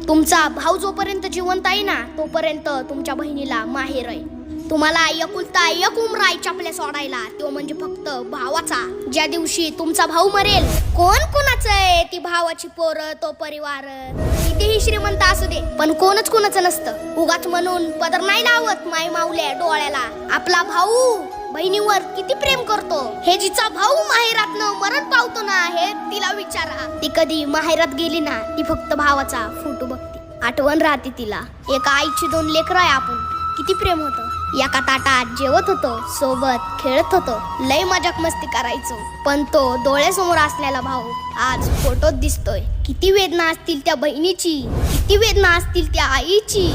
तुमचा भाऊ जोपर्यंत जिवंत आहे ना तोपर्यंत तुमच्या बहिणीला माहेर आहे. तुम्हाला एकुलता एक उमरा आहे चपल्या सोडायला, तो म्हणजे फक्त भावाचा. ज्या दिवशी तुमचा भाऊ मरेल, कोण कोणाचं आहे ती भावाची पोरं तो परिवार कितीही श्रीमंत असू दे, पण कोणच कोणाचं नसतं. उगाच म्हणून पदर नाही लावत माय माऊल्या डोळ्याला. आपला भाऊ बहिणीवर किती प्रेम करतो हे जिचा भाऊ माहेरातनं मरण पावतो ना हे तिला विचारा. ती कधी माहेरात गेली ना ती फक्त भावाचा फोटो बघते, आठवण राहते तिला. एका आईची 2 लेकरं आहे आपण, किती प्रेम होतं. एका ताटात जेवत होतो, सोबत खेळत होतो, लय मजाक मस्ती करायचो. पण तो डोळ्यासमोर असलेला भाऊ आज फोटोत दिसतोय. किती वेदना असतील त्या बहिणीची, किती वेदना असतील त्या आईची.